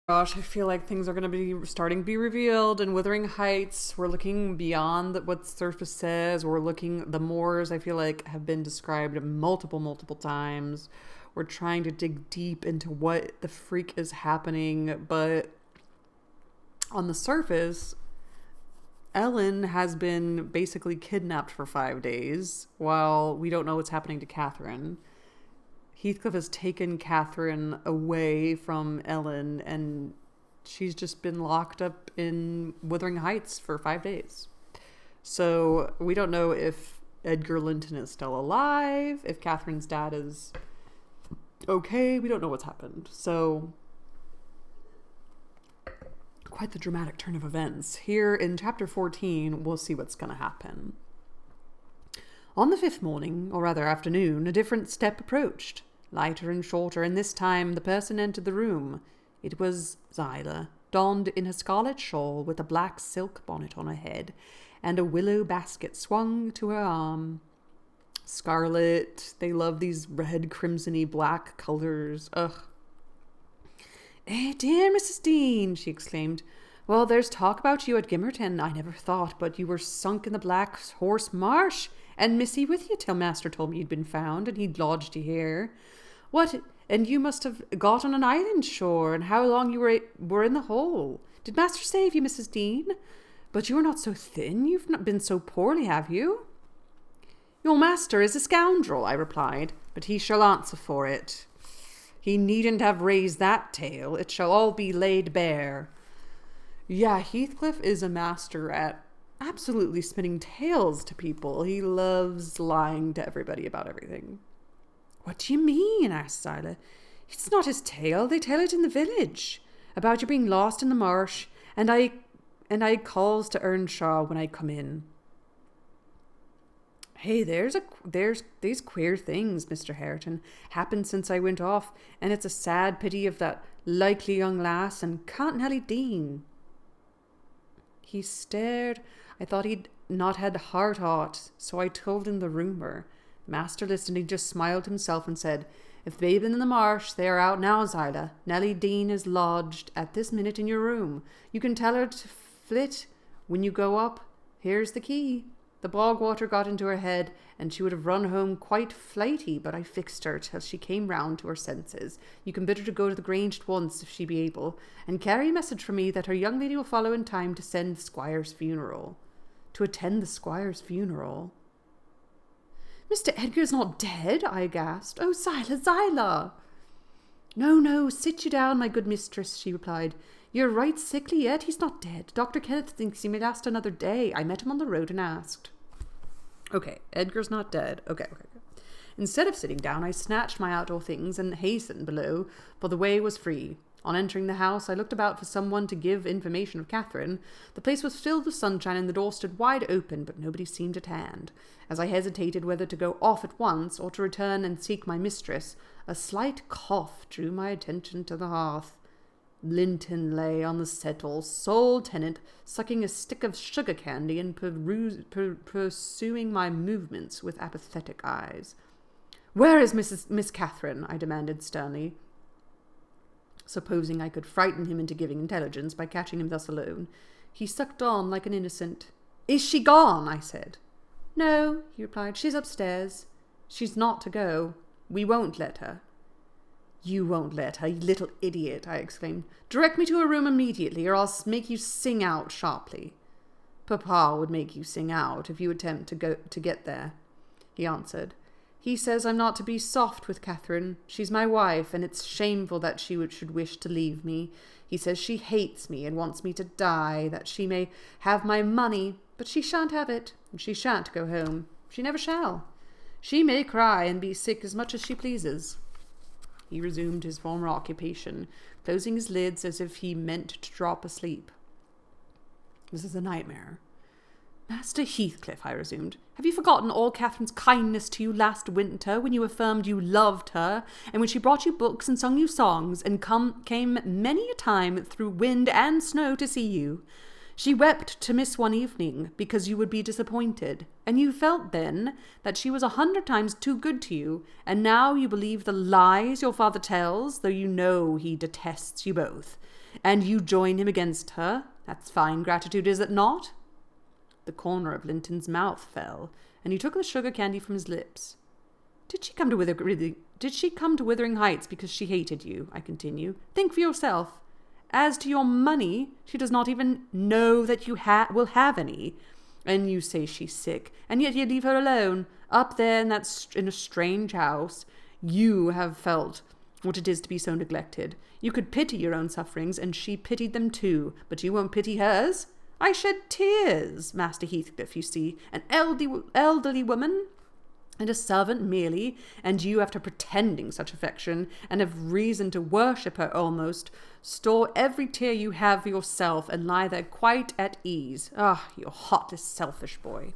Gosh, I feel like things are going to be starting to be revealed in Wuthering Heights. We're looking beyond what surface says. We're looking, the moors, I feel like, have been described multiple times. We're trying to dig deep into what the freak is happening. But on the surface, Ellen has been basically kidnapped for 5 days while we don't know what's happening to Catherine. Heathcliff has taken Catherine away from Ellen, and she's just been locked up in Wuthering Heights for 5 days. So we don't know if Edgar Linton is still alive, if Catherine's dad is okay. We don't know what's happened. So quite the dramatic turn of events. Here in chapter 14, we'll see what's going to happen. On the 5th morning, or rather afternoon, a different step approached. Lighter and shorter, and this time the person entered the room. It was Zyla, donned in her scarlet shawl with a black silk bonnet on her head, and a willow basket swung to her arm. Scarlet, they love these red, crimsony, black colours. Ugh. "Eh, dear Mrs. Dean," she exclaimed. "Well, there's talk about you at Gimmerton. I never thought but you were sunk in the Black Horse Marsh, and Missy with you till Master told me you'd been found, and he'd lodged you here. What, and you must have got on an island shore, and how long you were in the hole. Did Master save you, Mrs. Dean? But you are not so thin, you've not been so poorly, have you?" "Your master is a scoundrel," I replied, "but he shall answer for it. He needn't have raised that tale. It shall all be laid bare." Yeah, Heathcliff is a master at absolutely spinning tales to people. He loves lying to everybody about everything. "What do you mean?" asked Zyla. "It's not his tale. They tell it in the village. About you being lost in the marsh, and I calls to Earnshaw when I come in." "Hey, there's these queer things, Mr. Hareton, happened since I went off, and it's a sad pity of that likely young lass and Count Nelly Dean." He stared. I thought he'd not had heart aught, so I told him the rumour. Master listened. He just smiled himself and said, "If they've been in the marsh, they are out now, Zyla. Nelly Dean is lodged at this minute in your room. You can tell her to flit when you go up. Here's the key." The bog water got into her head, and she would have run home quite flighty, but I fixed her till she came round to her senses. You can bid her to go to the Grange at once, if she be able, and carry a message from me that her young lady will follow in time to send the squire's funeral. To attend the squire's funeral? "Mr. Edgar's not dead?" I gasped. "Oh, Zyla! No, sit you down, my good mistress," she replied. "You're right sickly yet. He's not dead. Dr. Kenneth thinks he may last another day. I met him on the road and asked." Okay, Edgar's not dead. Okay. Instead of sitting down, I snatched my outdoor things and hastened below, for the way was free. On entering the house, I looked about for someone to give information of Catherine. The place was filled with sunshine, and the door stood wide open, but nobody seemed at hand. As I hesitated whether to go off at once or to return and seek my mistress, a slight cough drew my attention to the hearth. Linton lay on the settle, sole tenant, sucking a stick of sugar candy and pursuing my movements with apathetic eyes. "Where is Miss Catherine?" I demanded sternly, supposing I could frighten him into giving intelligence by catching him thus alone. He sucked on like an innocent. "Is she gone?" I said. "No," he replied. "She's upstairs. She's not to go. We won't let her." "You won't let her, you little idiot," I exclaimed. "Direct me to her room immediately, or I'll make you sing out sharply." "Papa would make you sing out if you attempt to get there," he answered. "He says I'm not to be soft with Catherine. She's my wife, and it's shameful that she should wish to leave me. He says she hates me and wants me to die, that she may have my money, but she shan't have it, and she shan't go home. She never shall. She may cry and be sick as much as she pleases." He resumed his former occupation, closing his lids as if he meant to drop asleep. "This is a nightmare." "Master Heathcliff," I resumed, "have you forgotten all Catherine's kindness to you last winter, when you affirmed you loved her, and when she brought you books and sung you songs, and came many a time through wind and snow to see you? She wept to miss one evening, because you would be disappointed, and you felt then that she was 100 times too good to you, and now you believe the lies your father tells, though you know he detests you both. and you join him against her. That's fine gratitude, is it not?" The corner of Linton's mouth fell, and he took the sugar candy from his lips. Did she come to Wuthering Heights because she hated you?" I continue. "Think for yourself. As to your money, she does not even know that you will have any. And you say she's sick, and yet you leave her alone, up there in a strange house. You have felt what it is to be so neglected. You could pity your own sufferings, and she pitied them too, but you won't pity hers. I shed tears, Master Heathcliff, you see, an elderly woman, and a servant merely, and you, after pretending such affection, and have reason to worship her almost, store every tear you have for yourself, and lie there quite at ease. Ah, you heartless, selfish boy."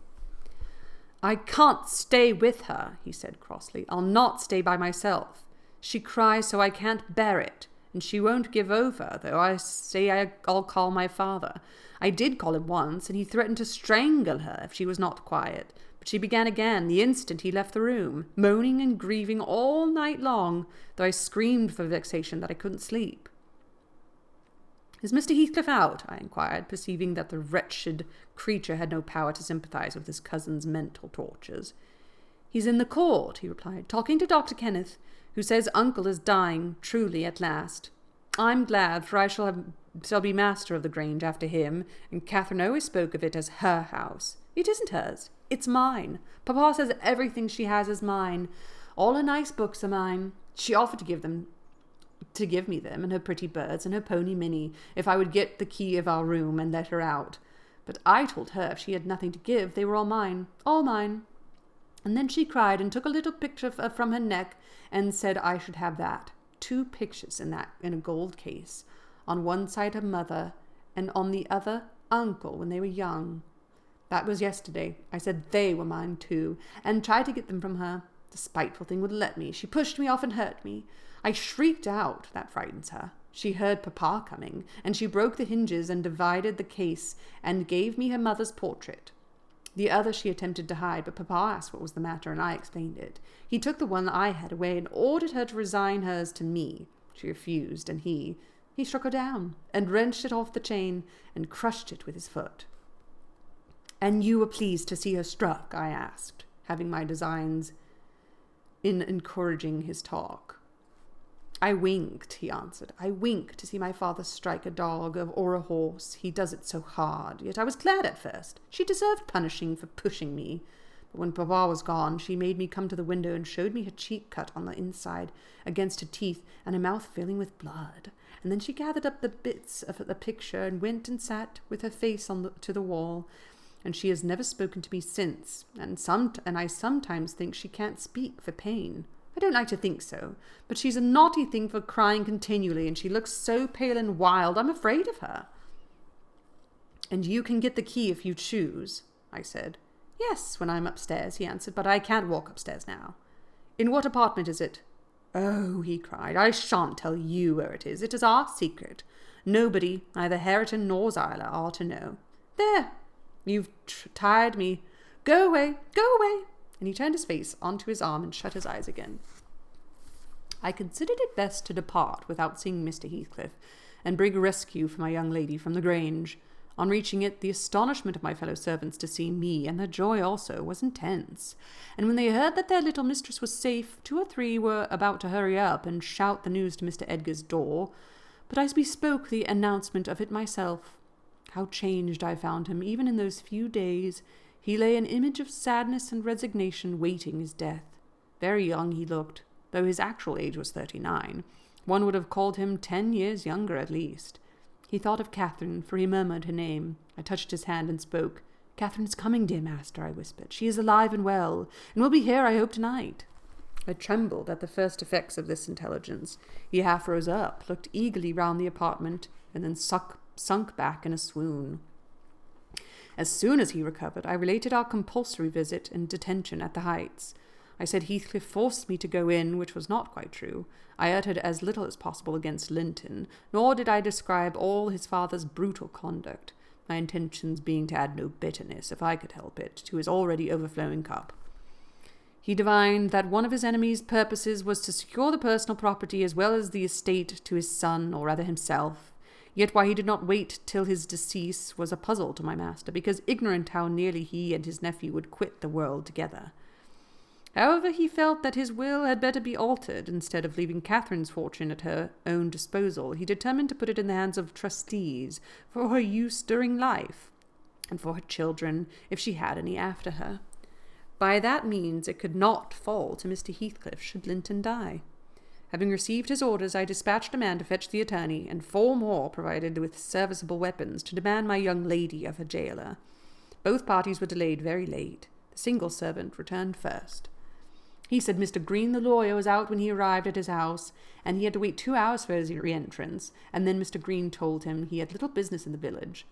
"I can't stay with her," he said crossly. "I'll not stay by myself. She cries so I can't bear it, and she won't give over, though I say I'll call my father. I did call him once, and he threatened to strangle her if she was not quiet. But she began again the instant he left the room, moaning and grieving all night long, though I screamed for vexation that I couldn't sleep." "Is Mr. Heathcliff out?" I inquired, perceiving that the wretched creature had no power to sympathize with his cousin's mental tortures. "He's in the court," he replied, "talking to Dr. Kenneth, who says uncle is dying truly at last. I'm glad, for I shall be master of the Grange after him, and Catherine always spoke of it as her house. It isn't hers. It's mine. Papa says everything she has is mine. All her nice books are mine. She offered to give me them, and her pretty birds, and her pony Minnie, if I would get the key of our room and let her out. But I told her if she had nothing to give, they were all mine. All mine. And then she cried and took a little picture from her neck and said I should have that. 2 pictures in a gold case. On one side her mother, and on the other uncle when they were young. That was yesterday. I said they were mine too, and tried to get them from her. The spiteful thing wouldn't let me. She pushed me off and hurt me. I shrieked out. That frightens her. She heard Papa coming, and she broke the hinges and divided the case and gave me her mother's portrait. The other she attempted to hide, but Papa asked what was the matter, and I explained it. He took the one I had away and ordered her to resign hers to me. She refused, and he struck her down, and wrenched it off the chain, and crushed it with his foot. "And you were pleased to see her struck?" I asked, having my designs in encouraging his talk. "I winked," he answered. "I winked to see my father strike a dog or a horse. He does it so hard. Yet I was glad at first. She deserved punishing for pushing me. But when Papa was gone, she made me come to the window and showed me her cheek cut on the inside against her teeth and her mouth filling with blood. And then she gathered up the bits of the picture and went and sat with her face to the wall. And she has never spoken to me since, and I sometimes think she can't speak for pain. I don't like to think so, but she's a naughty thing for crying continually, and she looks so pale and wild, I'm afraid of her." "And you can get the key if you choose," I said. "Yes, when I'm upstairs," he answered, "but I can't walk upstairs now." "In what apartment is it?" "Oh," he cried, "I shan't tell you where it is. It is our secret. Nobody, neither Hareton nor Zyla, are to know. There, you've tired me. Go away, go away." And he turned his face onto his arm and shut his eyes again. I considered it best to depart without seeing Mr. Heathcliff, and bring a rescue for my young lady from the Grange. On reaching it, the astonishment of my fellow servants to see me, and their joy also, was intense. And when they heard that their little mistress was safe, 2 or 3 were about to hurry up and shout the news to Mr. Edgar's door. But I bespoke the announcement of it myself. How changed I found him, even in those few days. He lay an image of sadness and resignation, waiting his death. Very young he looked, though his actual age was 39. One would have called him 10 years younger at least. He thought of Catherine, for he murmured her name. I touched his hand and spoke. "Catherine is coming, dear master," I whispered. "She is alive and well, and will be here, I hope, tonight." I trembled at the first effects of this intelligence. He half rose up, looked eagerly round the apartment, and then sunk back in a swoon. As soon as he recovered, I related our compulsory visit and detention at the Heights. I said Heathcliff forced me to go in, which was not quite true. I uttered as little as possible against Linton, nor did I describe all his father's brutal conduct, my intentions being to add no bitterness, if I could help it, to his already overflowing cup. He divined that one of his enemy's purposes was to secure the personal property as well as the estate to his son, or rather himself. Yet why he did not wait till his decease was a puzzle to my master, because ignorant how nearly he and his nephew would quit the world together. However, he felt that his will had better be altered. Instead of leaving Catherine's fortune at her own disposal, he determined to put it in the hands of trustees for her use during life, and for her children, if she had any after her. By that means it could not fall to Mr. Heathcliff should Linton die. Having received his orders, I dispatched a man to fetch the attorney, and 4 more provided with serviceable weapons to demand my young lady of her gaoler. Both parties were delayed very late. The single servant returned first. He said Mr. Green the lawyer was out when he arrived at his house, and he had to wait 2 hours for his re-entrance, and then Mr. Green told him he had little business in the village.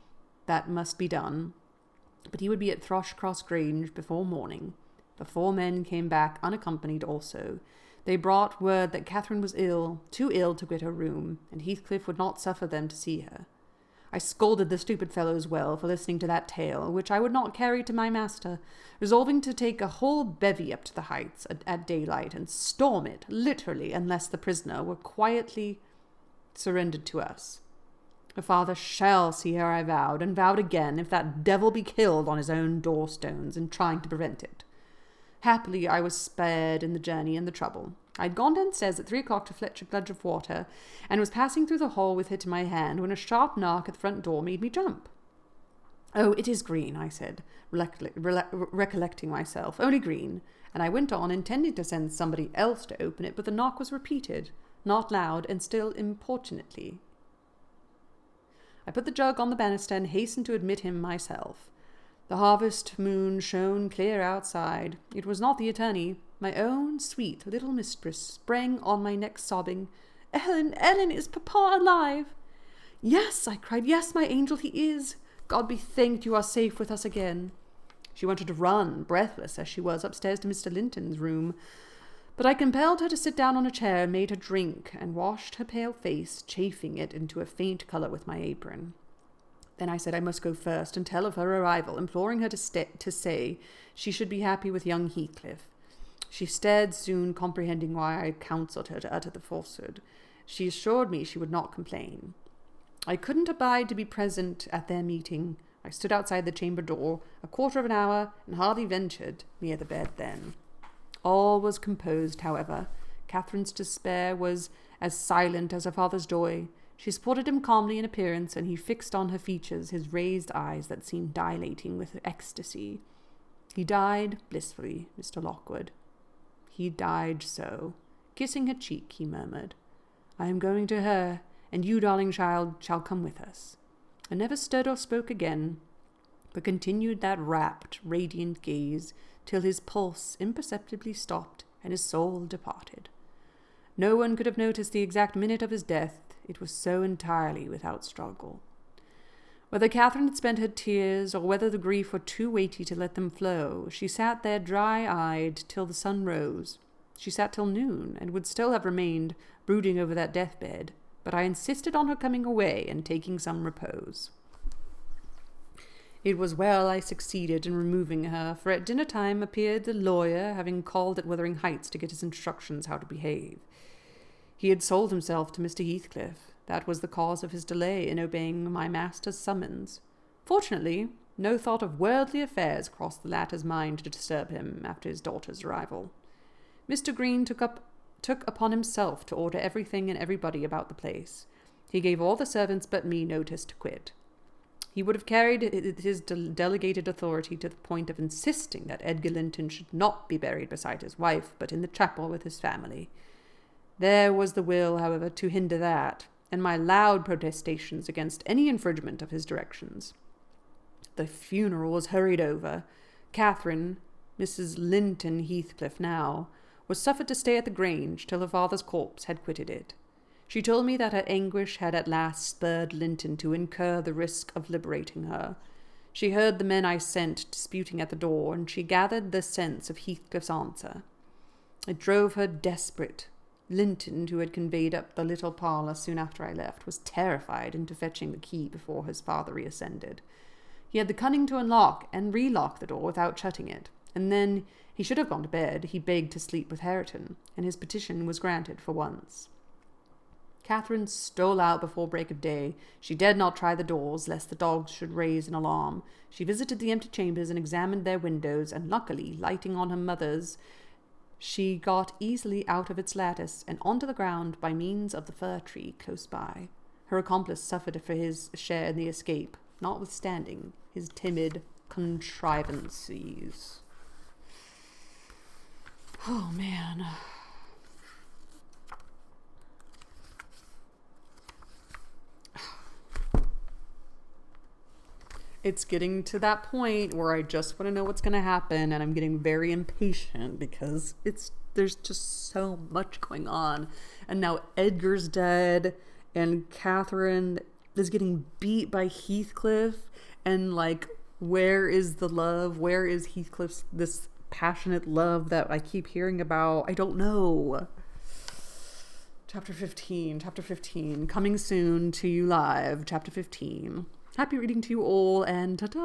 That must be done, but he would be at Thrushcross Grange before morning. The 4 men came back unaccompanied also. They brought word that Catherine was ill, too ill to quit her room, and Heathcliff would not suffer them to see her. I scolded the stupid fellows well for listening to that tale, which I would not carry to my master, resolving to take a whole bevy up to the heights at daylight and storm it, literally, unless the prisoner were quietly surrendered to us. Her father shall see her, I vowed, and vowed again, if that devil be killed on his own door-stones in trying to prevent it. Happily, I was spared in the journey and the trouble. I had gone downstairs at 3 o'clock to fetch a gludge of water, and was passing through the hall with it in my hand, when a sharp knock at the front door made me jump. "Oh, it is Green," I said, recollecting myself. "Only Green." And I went on, intending to send somebody else to open it, but the knock was repeated, not loud, and still importunately. I put the jug on the banister and hastened to admit him myself. The harvest moon shone clear outside. It was not the attorney. My own sweet little mistress sprang on my neck, sobbing, "Ellen, Ellen, is Papa alive?" "Yes," I cried, "yes, my angel, he is. God be thanked you are safe with us again." She wanted to run, breathless as she was, upstairs to Mr. Linton's room, but I compelled her to sit down on a chair and made her drink, and washed her pale face, chafing it into a faint colour with my apron. Then I said I must go first and tell of her arrival, imploring her to say she should be happy with young Heathcliff. She stared, soon comprehending why I counselled her to utter the falsehood. She assured me she would not complain. I couldn't abide to be present at their meeting. I stood outside the chamber door 1/4 of an hour, and hardly ventured near the bed then. All was composed, however. Catherine's despair was as silent as her father's joy. She supported him calmly in appearance, and he fixed on her features his raised eyes that seemed dilating with ecstasy. He died blissfully, Mr. Lockwood. He died so. Kissing her cheek, he murmured, "I am going to her, and you, darling child, shall come with us," and never stirred or spoke again, but continued that rapt, radiant gaze till his pulse imperceptibly stopped and his soul departed. No one could have noticed the exact minute of his death. It was so entirely without struggle. Whether Catherine had spent her tears, or whether the grief were too weighty to let them flow, she sat there dry-eyed till the sun rose. She sat till noon, and would still have remained brooding over that deathbed, but I insisted on her coming away and taking some repose. It was well I succeeded in removing her, for at dinner-time appeared the lawyer, having called at Wuthering Heights to get his instructions how to behave. He had sold himself to Mr. Heathcliff. That was the cause of his delay in obeying my master's summons. Fortunately, no thought of worldly affairs crossed the latter's mind to disturb him after his daughter's arrival. Mr. Green took upon himself to order everything and everybody about the place. He gave all the servants but me notice to quit. He would have carried his delegated authority to the point of insisting that Edgar Linton should not be buried beside his wife, but in the chapel with his family. There was the will, however, to hinder that, and my loud protestations against any infringement of his directions. The funeral was hurried over. Catherine, Mrs. Linton Heathcliff now, was suffered to stay at the Grange till her father's corpse had quitted it. She told me that her anguish had at last spurred Linton to incur the risk of liberating her. She heard the men I sent disputing at the door, and she gathered the sense of Heathcliff's answer. It drove her desperate. Linton, who had conveyed up the little parlour soon after I left, was terrified into fetching the key before his father reascended. He had the cunning to unlock and relock the door without shutting it, and then he should have gone to bed. He begged to sleep with Hareton, and his petition was granted for once. Catherine stole out before break of day. She dared not try the doors, lest the dogs should raise an alarm. She visited the empty chambers and examined their windows, and luckily, lighting on her mother's, she got easily out of its lattice and onto the ground by means of the fir tree close by. Her accomplice suffered for his share in the escape, notwithstanding his timid contrivances. Oh, man. It's getting to that point where I just want to know what's going to happen, and I'm getting very impatient because there's just so much going on. And now Edgar's dead, and Catherine is getting beat by Heathcliff, and like, where is the love? Where is Heathcliff's this passionate love that I keep hearing about? I don't know. Chapter 15, coming soon to you live. Chapter 15. Happy reading to you all, and ta-ta!